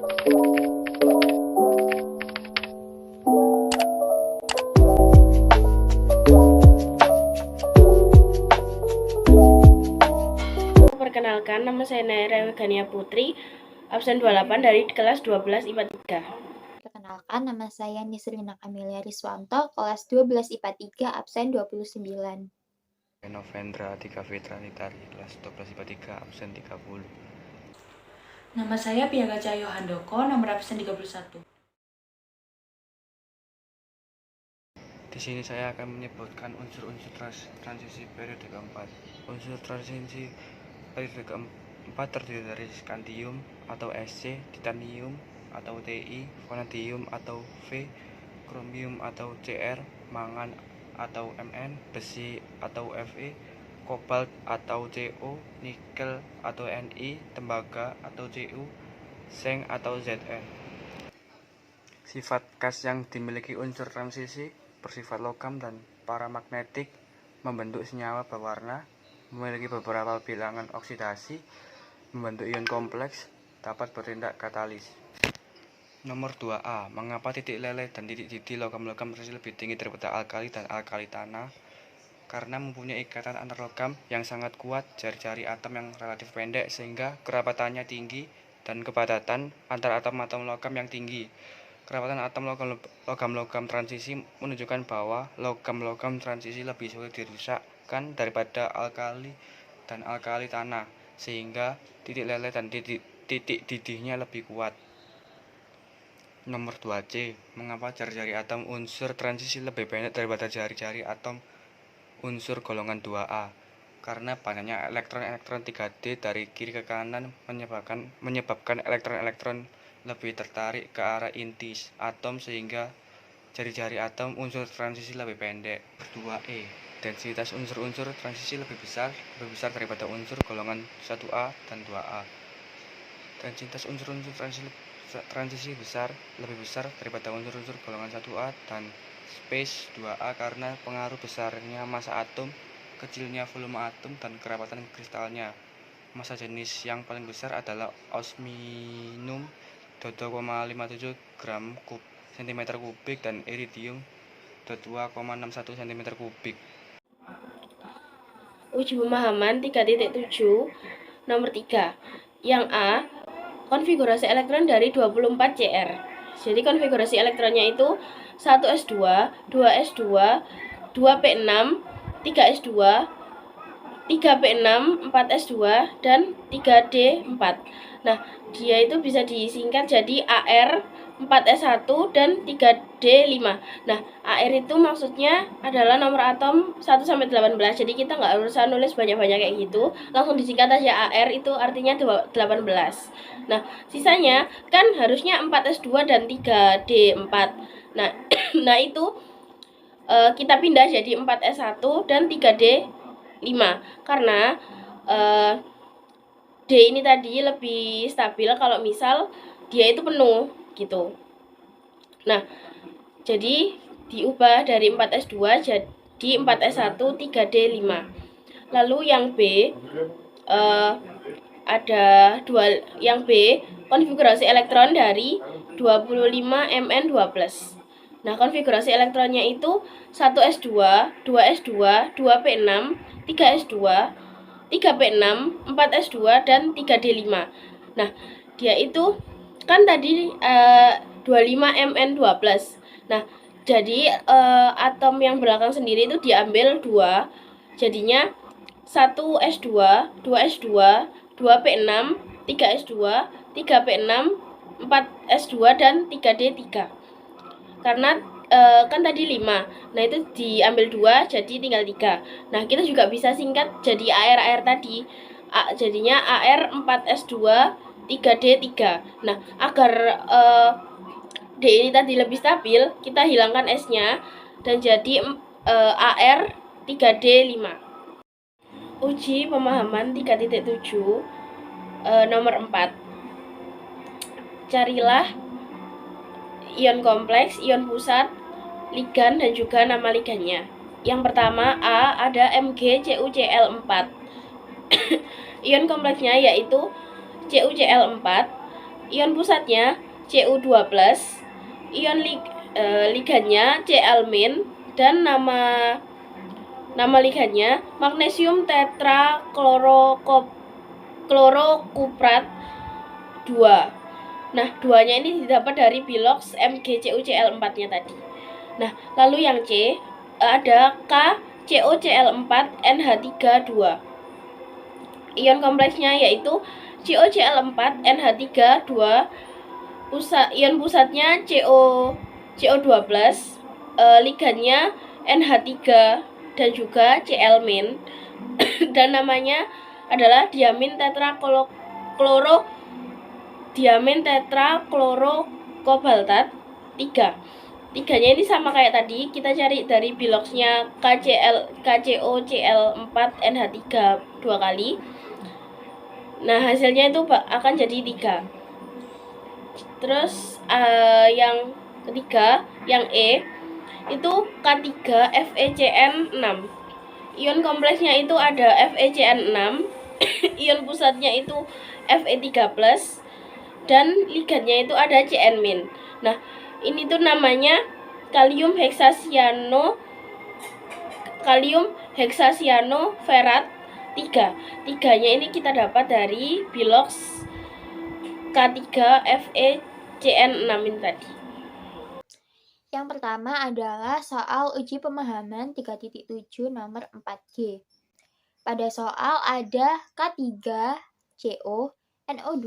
Perkenalkan, nama saya Naira Wegania Putri, absen 28 dari kelas 12 IPA 3. Perkenalkan, nama saya Nisrina Amelia Riswanto, kelas 12 IPA 3, absen 29. Novendra Atika Fitra Nitari, kelas 12 IPA 3, absen 30. Nama saya Piaga Cahyo Handoko, nomor absen 31. Di sini saya akan menyebutkan unsur-unsur transisi periode keempat. Unsur transisi periode keempat terdiri dari scandium atau Sc, titanium atau Ti, vanadium atau V, kromium atau Cr, mangan atau Mn, besi atau Fe, kobalt atau Co, nikel atau Ni, tembaga atau Cu, seng atau Zn. Sifat khas yang dimiliki unsur transisi bersifat logam dan paramagnetik, membentuk senyawa berwarna, memiliki beberapa bilangan oksidasi, membentuk ion kompleks, dapat bertindak katalis. Nomor 2A. Mengapa titik lele dan titik didih logam-logam transisi lebih tinggi daripada alkali dan alkali tanah? Karena mempunyai ikatan antar logam yang sangat kuat, jari-jari atom yang relatif pendek sehingga kerapatannya tinggi dan kepadatan antar atom-atom logam yang tinggi. Kerapatan atom logam-logam transisi menunjukkan bahwa logam-logam transisi lebih sulit dirusakkan daripada alkali dan alkali tanah, sehingga titik lele dan titik didihnya lebih kuat. Nomor 2C. Mengapa jari-jari atom unsur transisi lebih pendek daripada jari-jari atom unsur golongan 2A? Karena banyaknya elektron-elektron 3D dari kiri ke kanan menyebabkan elektron-elektron lebih tertarik ke arah inti atom sehingga jari-jari atom unsur transisi lebih pendek. 2E. Densitas unsur-unsur transisi lebih besar daripada unsur golongan 1A dan 2A. Densitas unsur-unsur transisi lebih besar daripada unsur-unsur golongan 1A dan space 2A karena pengaruh besarnya massa atom, kecilnya volume atom, dan kerapatan kristalnya. Massa jenis yang paling besar adalah osminum 2,57 gram cm kubik dan iridium 2,61 cm kubik. Uji pemahaman 3.7 nomor 3. Yang A, konfigurasi elektron dari 24 Cr. Jadi konfigurasi elektronnya itu 1s2, 2s2, 2p6, 3s2, 3p6, 4s2, dan 3d4. Nah, dia itu bisa disingkat jadi AR, 4s1, dan 3d5. Nah, AR itu maksudnya adalah nomor atom 1-18. Jadi kita nggak usah nulis banyak-banyak kayak gitu. Langsung disingkat aja AR, itu artinya 18. Nah, sisanya kan harusnya 4s2 dan 3d4. Nah, nah itu kita pindah jadi 4s1 dan 3d5 karena D ini tadi lebih stabil kalau misal dia itu penuh gitu. Nah, jadi diubah dari 4s2 jadi 4s1 3d5. Lalu yang B ada yang B konfigurasi elektron dari 25 Mn2+. Nah, konfigurasi elektronnya itu 1s2, 2s2, 2p6, 3s2, 3p6, 4s2, dan 3d5. Nah, dia itu kan tadi 25 Mn2+. Nah, jadi atom yang belakang sendiri itu diambil 2. Jadinya 1s2, 2s2, 2p6, 3s2, 3p6, 4s2, dan 3d3. Karena kan tadi 5. Nah, itu diambil 2 jadi tinggal 3. Nah, kita juga bisa singkat jadi AR tadi. Jadinya AR 4S2 3D3. Nah, agar D ini tadi lebih stabil, kita hilangkan S-nya dan jadi AR 3D5. Uji pemahaman 3.7 nomor 4. Carilah ion kompleks, ion pusat, ligan, dan juga nama ligannya. Yang pertama A, ada MgCuCl4. Ion kompleksnya yaitu CuCl4 ion pusatnya Cu2+, ion ligannya Cl-, dan nama ligannya magnesium tetraklorokuprat 2. Nah, duanya ini didapat dari bilox MgCuCl4-nya tadi. Nah, lalu yang C ada KCOCl4NH3 2. Ion kompleksnya yaitu COCl4NH3 2. Ion pusatnya CO2+, ligannya NH3 dan juga Cl-, dan namanya adalah diamin tetraklorokobaltat 3. Tiganya ini sama kayak tadi, kita cari dari biloxnya KCOCl4NH3 2 kali. Nah, hasilnya itu akan jadi 3. Terus yang ketiga, yang E, itu K3FeCN6. Ion kompleksnya itu ada FeCN6, ion pusatnya itu Fe3+, dan ligannya itu ada Cn-. Nah, ini tuh namanya kalium heksacyanoferat 3. Tiganya ini kita dapat dari bilox K3FeCN6 ini tadi. Yang pertama adalah soal uji pemahaman 3.7 nomor 4G. Pada soal ada K3CO NO2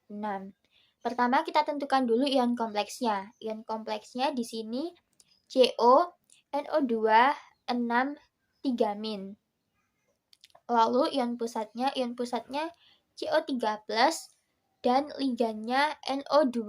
6. Pertama kita tentukan dulu ion kompleksnya. Ion kompleksnya di sini CO NO2 6 3-. Lalu ion pusatnya CO3+ dan ligannya NO2-.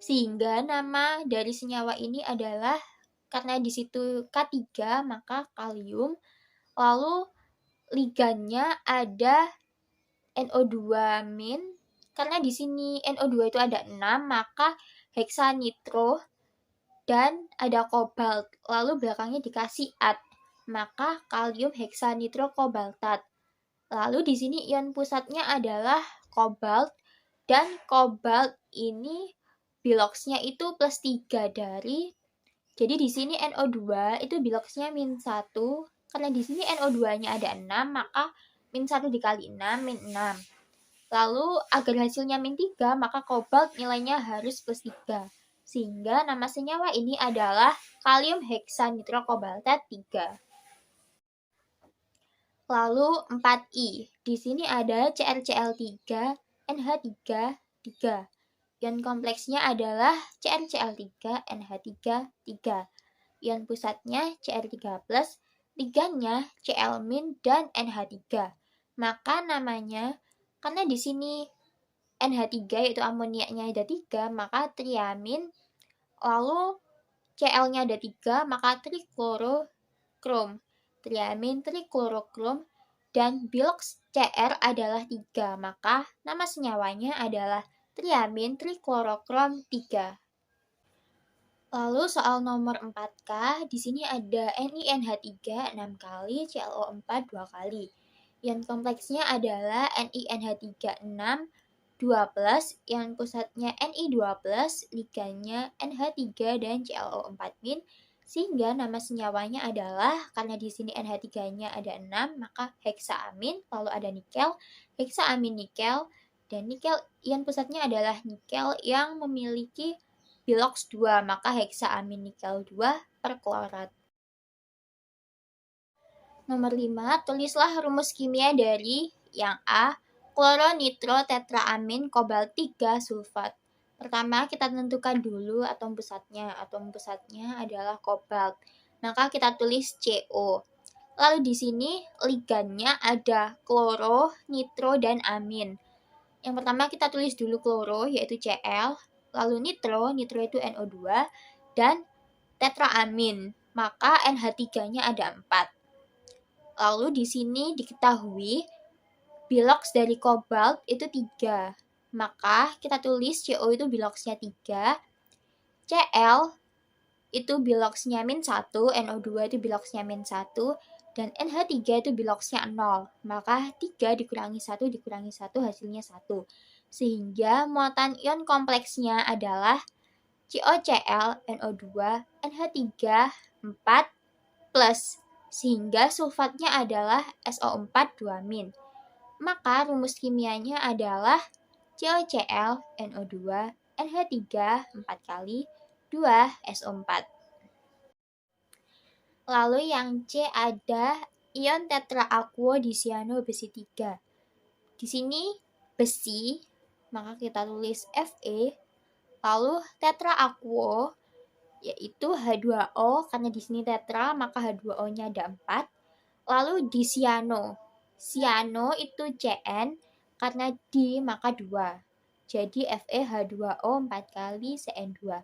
Sehingga nama dari senyawa ini adalah, karena di situ K3 maka kalium, lalu ligannya ada NO2-, karena di sini NO2 itu ada 6 maka heksanitro dan ada kobalt, lalu belakangnya dikasih at, maka kalium heksanitrokobaltat. Lalu di sini ion pusatnya adalah kobalt, dan kobalt ini biloxnya itu +3 dari, jadi di sini NO2 itu biloxnya -1, karena di sini NO2-nya ada 6, maka -1 dikali 6, -6. Lalu agar hasilnya -3, maka kobalt nilainya harus +3. Sehingga nama senyawa ini adalah kalium heksanitrokobaltat 3. Lalu 4I. Di sini ada CrCl3, NH3, 3. Ion kompleksnya adalah CrCl3, NH3, 3. Ion pusatnya Cr3+, ligannya Cl- dan NH3. Maka namanya, karena di sini NH3 yaitu amoniaknya ada 3, maka triamin, lalu Cl-nya ada 3, maka triklorokrom. Triamin triklorokrom, dan bilox Cr adalah 3, maka nama senyawanya adalah triamin triklorokrom 3. Lalu soal nomor 4K, di sini ada NiNH3 6 kali, ClO4 2 kali. Ion kompleksnya adalah NiNH3 6, 2+, ion pusatnya Ni2+, ligannya NH3 dan ClO4-, sehingga nama senyawanya adalah, karena di sini NH3-nya ada 6, maka heksaamin, lalu ada nikel, heksaamin nikel, dan nikel ion pusatnya adalah nikel yang memiliki bilox 2, maka heksaamin nikel 2 perklorat. Nomor 5, tulislah rumus kimia dari yang A, kloronitrotetraamin kobalt 3 sulfat. Pertama kita tentukan dulu atom pusatnya. Atom pusatnya adalah kobalt. Maka kita tulis CO. Lalu di sini ligannya ada kloro, nitro, dan amin. Yang pertama kita tulis dulu kloro yaitu Cl, lalu nitro itu NO2, dan tetraamin, maka NH3-nya ada 4. Lalu di sini diketahui bilox dari kobalt itu 3. Maka kita tulis CO itu biloxnya 3, Cl itu biloxnya -1, NO2 itu biloxnya -1, dan NH3 itu biloxnya 0. Maka 3 dikurangi 1 hasilnya 1. sehingga muatan ion kompleksnya adalah COCl, NO2, NH3, 4 plus, sehingga sulfatnya adalah SO4 2-. Maka rumus kimianya adalah COCl, NO2, NH3 4 kali 2 SO4. Lalu yang C ada ion tetraakuo disiano besi 3. Di sini besi, maka kita tulis Fe. Lalu tetraakuo yaitu H2O, karena di sini tetra maka H2O-nya ada 4. Lalu disiano. Siano itu Cn, karena di maka 2. Jadi FeH2O 4 kali Cn2.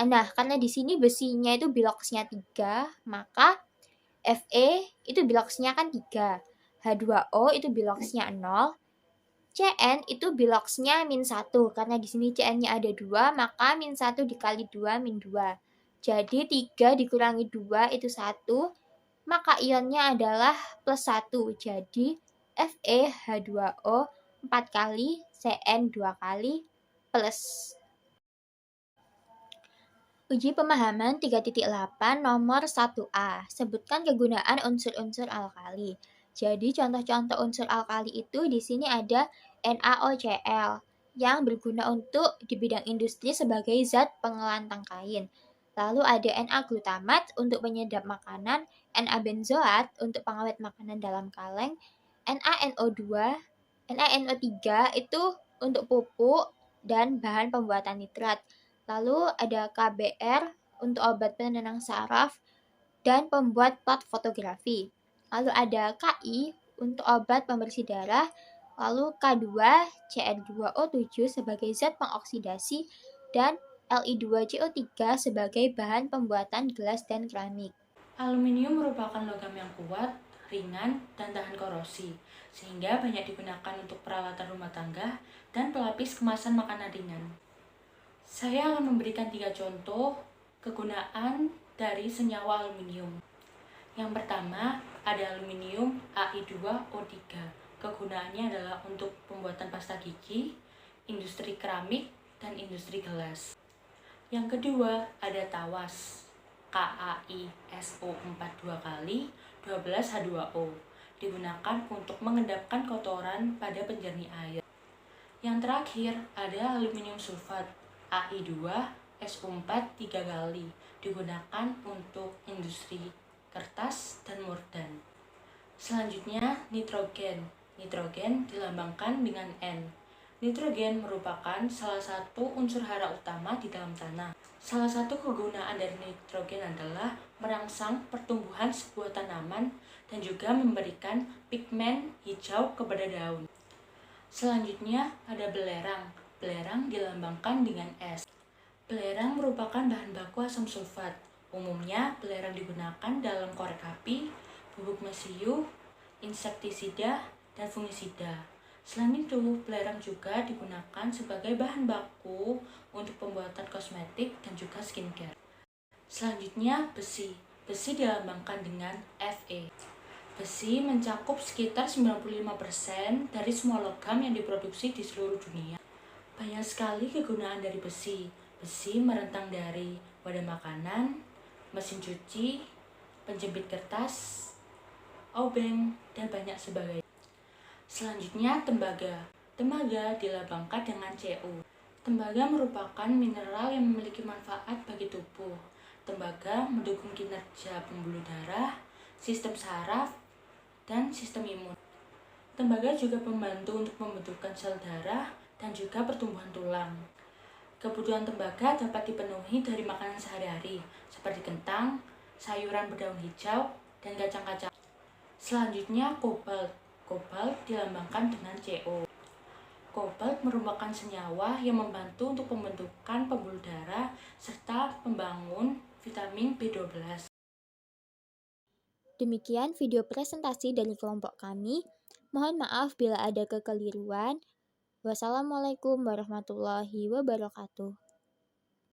Nah, karena di sini besinya itu biloksnya 3, maka Fe itu biloksnya kan 3. H2O itu biloksnya 0. Cn itu biloksnya min 1, karena di sini Cn-nya ada 2, maka min 1 dikali 2 min 2. Jadi 3 dikurangi 2 itu 1, maka ionnya adalah plus 1. Jadi FeH2O 4 kali, Cn 2 kali, plus. Uji pemahaman 3.8 nomor 1A. Sebutkan kegunaan unsur-unsur alkali. Jadi contoh-contoh unsur alkali itu di sini ada NaOCl yang berguna untuk di bidang industri sebagai zat pengelantang kain. Lalu ada Na-glutamat untuk penyedap makanan, Na-benzoat untuk pengawet makanan dalam kaleng, NaNO2, NaNO3 itu untuk pupuk dan bahan pembuatan nitrat. Lalu ada KBr untuk obat penenang saraf dan pembuat plat fotografi. Lalu ada Ki untuk obat pembersih darah. Lalu K2 Cr2O7 sebagai zat pengoksidasi dan Li2CO3 sebagai bahan pembuatan gelas dan keramik. Aluminium merupakan logam yang kuat, ringan, dan tahan korosi, sehingga banyak digunakan untuk peralatan rumah tangga dan pelapis kemasan makanan ringan. Saya akan memberikan 3 contoh kegunaan dari senyawa aluminium. Yang pertama, ada aluminium Ai2O3. Kegunaannya adalah untuk pembuatan pasta gigi, industri keramik, dan industri gelas. Yang kedua, ada tawas KAiSO4 2 kali 12H2O. Digunakan untuk mengendapkan kotoran pada penjernih air. Yang terakhir, ada aluminium sulfat Ai2SO4 3 kali. Digunakan untuk industri kertas dan murdan. Selanjutnya, nitrogen. Nitrogen dilambangkan dengan N. Nitrogen merupakan salah satu unsur hara utama di dalam tanah. Salah satu kegunaan dari nitrogen adalah merangsang pertumbuhan sebuah tanaman dan juga memberikan pigmen hijau kepada daun. Selanjutnya ada belerang. Belerang dilambangkan dengan S. Belerang merupakan bahan baku asam sulfat. Umumnya, belerang digunakan dalam korek api, bubuk mesiu, insektisida, dan fungisida. Selain itu, belerang juga digunakan sebagai bahan baku untuk pembuatan kosmetik dan juga skincare. Selanjutnya, besi. Besi dilambangkan dengan Fe. Besi mencakup sekitar 95% dari semua logam yang diproduksi di seluruh dunia. Banyak sekali kegunaan dari besi. Besi merentang dari wadah makanan, mesin cuci, penjepit kertas, obeng, dan banyak sebagainya. Selanjutnya, tembaga. Tembaga dilambangkan dengan Cu. Tembaga merupakan mineral yang memiliki manfaat bagi tubuh. Tembaga mendukung kinerja pembuluh darah, sistem saraf, dan sistem imun. Tembaga juga membantu untuk pembentukan sel darah dan juga pertumbuhan tulang. Kebutuhan tembaga dapat dipenuhi dari makanan sehari-hari, seperti kentang, sayuran berdaun hijau, dan kacang-kacang. Selanjutnya, kobalt. Kobalt dilambangkan dengan Co. Kobalt merupakan senyawa yang membantu untuk pembentukan pembuluh darah serta pembangun vitamin B12. Demikian video presentasi dari kelompok kami. Mohon maaf bila ada kekeliruan. Wassalamualaikum warahmatullahi wabarakatuh.